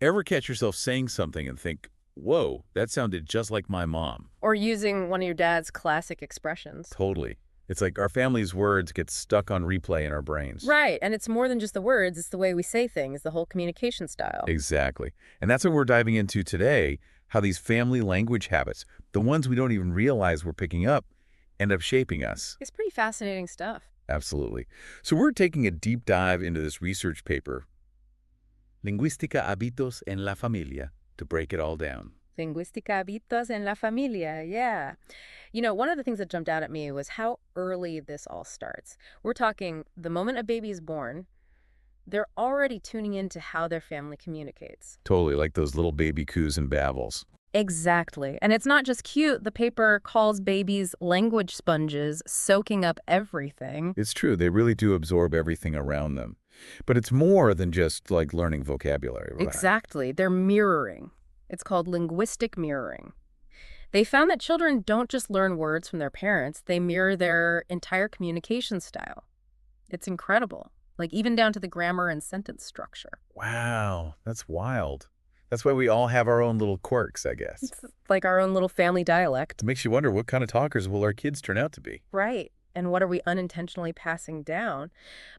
Ever catch yourself saying something and think, whoa, that sounded just like my mom? Or using one of your dad's classic expressions. Totally. It's like our family's words get stuck on replay in our brains. Right, and it's more than just the words, it's the way we say things, the whole communication style. Exactly. And that's what we're diving into today, how these family language habits, the ones we don't even realize we're picking up, end up shaping us. It's pretty fascinating stuff. Absolutely. So we're taking a deep dive into this research paper, Linguística Hábitos en la Familia, to break it all down. Linguística hábitos en la familia, yeah. One of the things that jumped out at me was how early this all starts. We're talking the moment a baby is born, they're already tuning into how their family communicates. Totally, like those little baby coos and babbles. Exactly. And it's not just cute. The paper calls babies language sponges, soaking up everything. It's true, they really do absorb everything around them. But it's more than just like learning vocabulary, right? Exactly. They're mirroring. It's called linguistic mirroring. They found that children don't just learn words from their parents, they mirror their entire communication style. It's incredible, like even down to the grammar and sentence structure. Wow, that's wild. That's why we all have our own little quirks, I guess. It's like our own little family dialect. It makes you wonder, what kind of talkers will our kids turn out to be? Right. And what are we unintentionally passing down?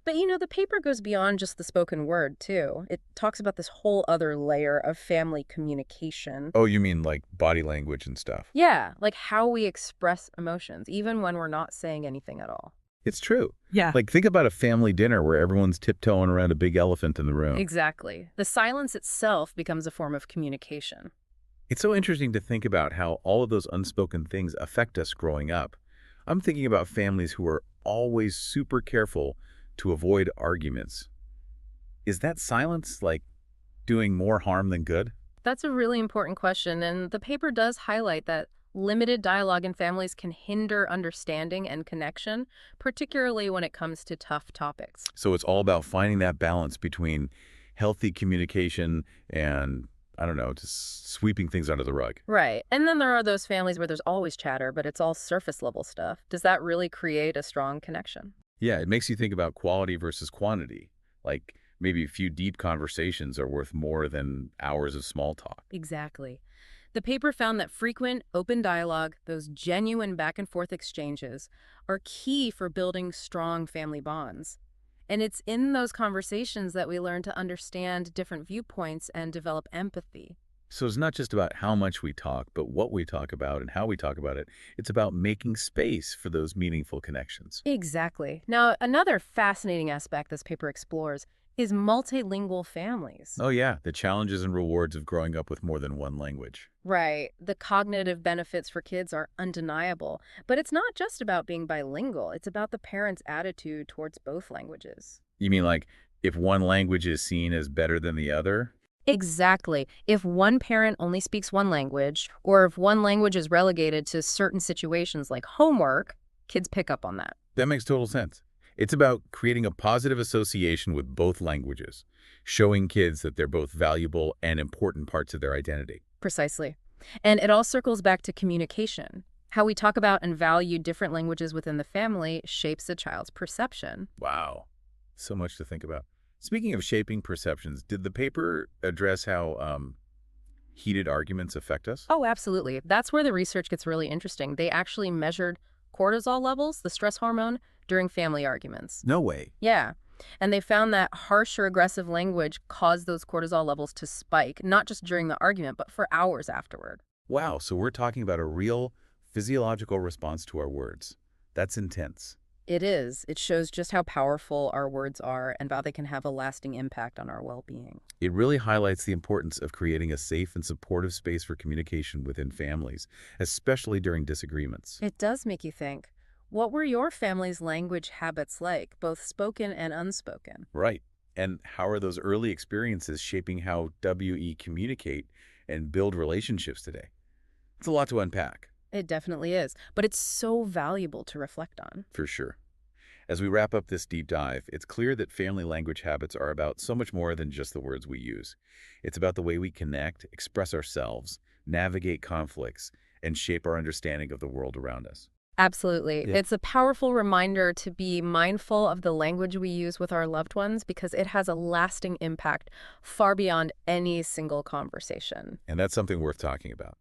But the paper goes beyond just the spoken word, too. It talks about this whole other layer of family communication. Oh, you mean like body language and stuff? Yeah, like how we express emotions, even when we're not saying anything at all. It's true. Yeah. Like, think about a family dinner where everyone's tiptoeing around a big elephant in the room. Exactly. The silence itself becomes a form of communication. It's so interesting to think about how all of those unspoken things affect us growing up. I'm thinking about families who are always super careful to avoid arguments. Is that silence, like, doing more harm than good? That's a really important question, and the paper does highlight that limited dialogue in families can hinder understanding and connection, particularly when it comes to tough topics. So it's all about finding that balance between healthy communication and, I don't know, just sweeping things under the rug. Right. And then there are those families where there's always chatter, but it's all surface level stuff. Does that really create a strong connection? Yeah, it makes you think about quality versus quantity. Like, maybe a few deep conversations are worth more than hours of small talk. Exactly. The paper found that frequent, open dialogue, those genuine back and forth exchanges, are key for building strong family bonds. And it's in those conversations that we learn to understand different viewpoints and develop empathy. So it's not just about how much we talk, but what we talk about and how we talk about it. It's about making space for those meaningful connections. Exactly. Now, another fascinating aspect this paper explores is multilingual families. Oh yeah, the challenges and rewards of growing up with more than one language. Right. The cognitive benefits for kids are undeniable. But it's not just about being bilingual. It's about the parent's attitude towards both languages. You mean like if one language is seen as better than the other? Exactly. If one parent only speaks one language, or if one language is relegated to certain situations like homework, kids pick up on that. That makes total sense. It's about creating a positive association with both languages, showing kids that they're both valuable and important parts of their identity. Precisely. And it all circles back to communication. How we talk about and value different languages within the family shapes the child's perception. Wow, so much to think about. Speaking of shaping perceptions, did the paper address how heated arguments affect us? Oh, absolutely. That's where the research gets really interesting. They actually measured cortisol levels, the stress hormone, during family arguments. No way. Yeah. And they found that harsh or aggressive language caused those cortisol levels to spike, not just during the argument, but for hours afterward. Wow, so we're talking about a real physiological response to our words. That's intense. It is. It shows just how powerful our words are and how they can have a lasting impact on our well-being. It really highlights the importance of creating a safe and supportive space for communication within families, especially during disagreements. It does make you think, what were your family's language habits like, both spoken and unspoken? Right. And how are those early experiences shaping how WE communicate and build relationships today? It's a lot to unpack. It definitely is, but it's so valuable to reflect on. For sure. As we wrap up this deep dive, it's clear that family language habits are about so much more than just the words we use. It's about the way we connect, express ourselves, navigate conflicts, and shape our understanding of the world around us. Absolutely. Yeah. It's a powerful reminder to be mindful of the language we use with our loved ones because it has a lasting impact far beyond any single conversation. And that's something worth talking about.